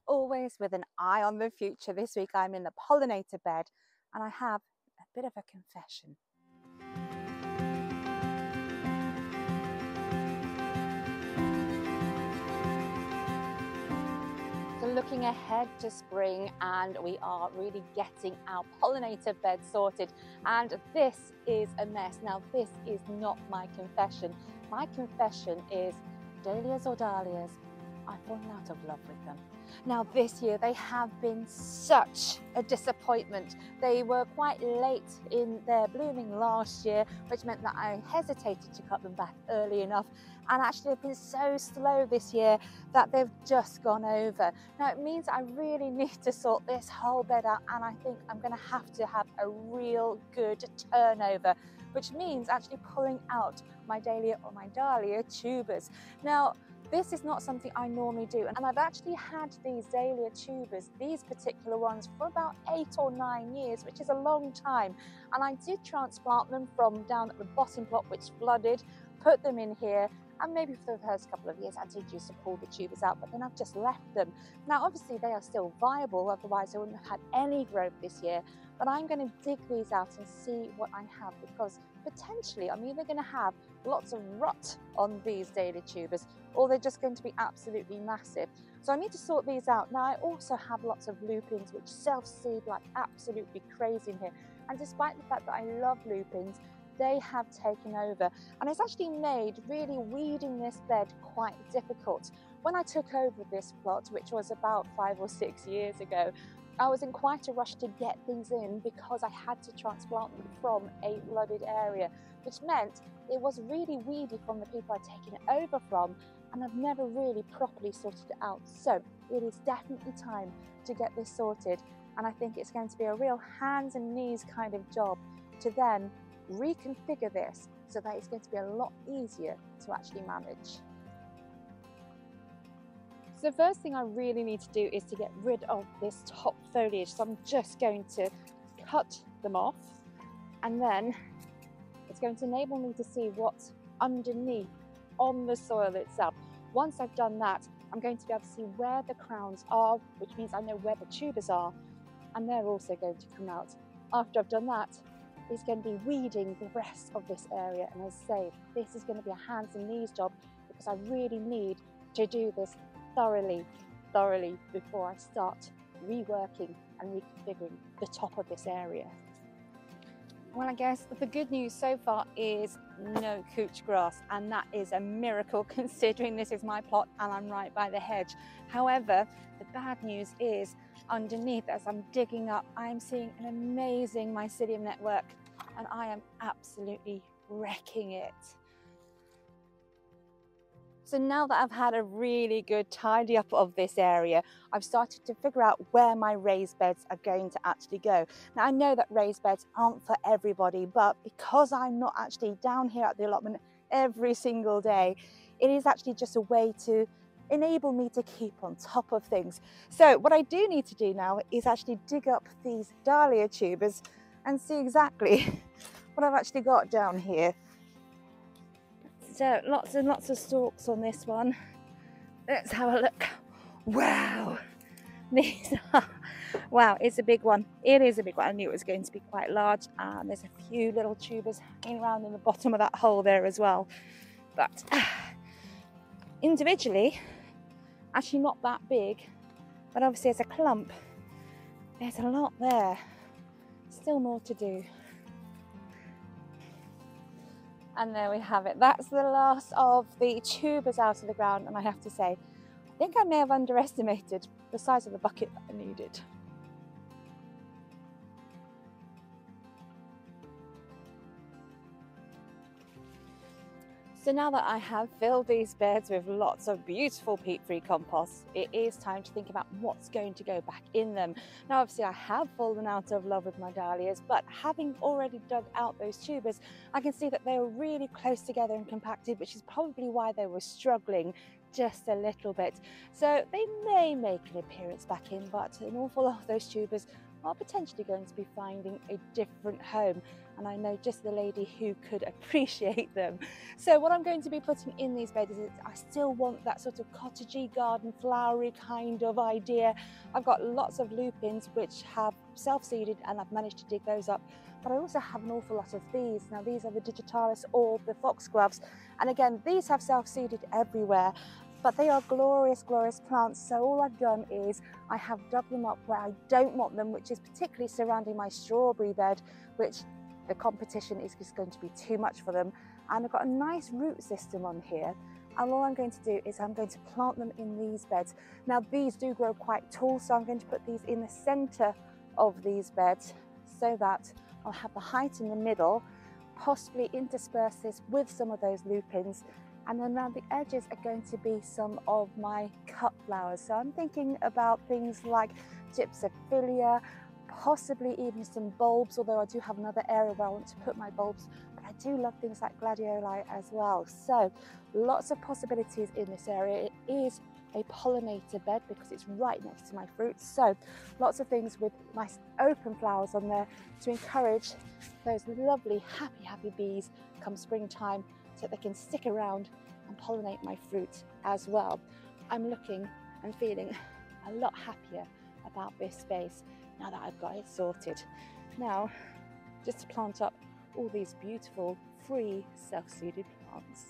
always with an eye on the future. This week I'm in the pollinator bed and I have a bit of a confession. So looking ahead to spring, and we are really getting our pollinator bed sorted, and this is a mess. Now this is not my confession. My confession is dahlias or dahlias, I've fallen out of love with them. Now this year they have been such a disappointment. They were quite late in their blooming last year, which meant that I hesitated to cut them back early enough, and actually they've been so slow this year that they've just gone over. Now it means I really need to sort this whole bed out, and I think I'm going to have a real good turnover, which means actually pulling out my dahlia or my dahlia tubers. Now this is not something I normally do, and I've actually had these dahlia tubers, these particular ones, for about 8 or 9 years, which is a long time. And I did transplant them from down at the bottom plot, which flooded, put them in here, and maybe for the first couple of years I did used to pull the tubers out, but then I've just left them. Now obviously they are still viable, otherwise I wouldn't have had any growth this year, but I'm going to dig these out and see what I have, because potentially I'm either going to have lots of rot on these dahlia tubers, or they're just going to be absolutely massive. So I need to sort these out. Now I also have lots of lupins which self-seed like absolutely crazy in here, and despite the fact that I love lupins, they have taken over, and it's actually made really weeding this bed quite difficult. When I took over this plot, which was about 5 or 6 years ago, I was in quite a rush to get things in because I had to transplant them from a flooded area, which meant it was really weedy from the people I'd taken it over from, and I've never really properly sorted it out. So it is definitely time to get this sorted, and I think it's going to be a real hands and knees kind of job to then reconfigure this so that it's going to be a lot easier to actually manage. So the first thing I really need to do is to get rid of this top foliage. So I'm just going to cut them off, and then it's going to enable me to see what's underneath on the soil itself. Once I've done that, I'm going to be able to see where the crowns are, which means I know where the tubers are, and they're also going to come out. After I've done that, it's going to be weeding the rest of this area, and as I say, this is going to be a hands and knees job because I really need to do this thoroughly before I start reworking and reconfiguring the top of this area. Well, I guess the good news so far is no couch grass, and that is a miracle considering this is my plot and I'm right by the hedge. However, the bad news is underneath, as I'm digging up, I'm seeing an amazing mycelium network, and I am absolutely wrecking it. So now that I've had a really good tidy up of this area, I've started to figure out where my raised beds are going to actually go. Now I know that raised beds aren't for everybody, but because I'm not actually down here at the allotment every single day, it is actually just a way to enable me to keep on top of things. So what I do need to do now is actually dig up these dahlia tubers and see exactly what I've actually got down here. So lots and lots of stalks on this one. Let's have a look. Wow, these are, wow, it's a big one. It is a big one. I knew it was going to be quite large, and there's a few little tubers hanging around in the bottom of that hole there as well. But individually, actually not that big, but obviously as a clump, there's a lot there. Still more to do. And there we have it. That's the last of the tubers out of the ground, and I have to say, I think I may have underestimated the size of the bucket that I needed. So now that I have filled these beds with lots of beautiful peat-free compost, it is time to think about what's going to go back in them. Now obviously I have fallen out of love with my dahlias, but having already dug out those tubers, I can see that they were really close together and compacted, which is probably why they were struggling just a little bit. So they may make an appearance back in, but an awful lot of those tubers are potentially going to be finding a different home, and I know just the lady who could appreciate them. So what I'm going to be putting in these beds is I still want that sort of cottagey garden flowery kind of idea. I've got lots of lupins which have self-seeded and I've managed to dig those up, but I also have an awful lot of these. Now these are the digitalis or the foxgloves, and again these have self-seeded everywhere, but they are glorious, glorious plants. So all I've done is I have dug them up where I don't want them, which is particularly surrounding my strawberry bed, which the competition is just going to be too much for them. And I've got a nice root system on here. And all I'm going to do is I'm going to plant them in these beds. Now these do grow quite tall, so I'm going to put these in the center of these beds so that I'll have the height in the middle, possibly intersperse this with some of those lupins, and then around the edges are going to be some of my cut flowers. So I'm thinking about things like gypsophilia, possibly even some bulbs, although I do have another area where I want to put my bulbs, but I do love things like gladioli as well. So lots of possibilities in this area. It is a pollinator bed because it's right next to my fruits, so lots of things with nice open flowers on there to encourage those lovely happy bees come springtime, so they can stick around and pollinate my fruit as well. I'm looking and feeling a lot happier about this space now that I've got it sorted. Now, just to plant up all these beautiful free self-seeded plants.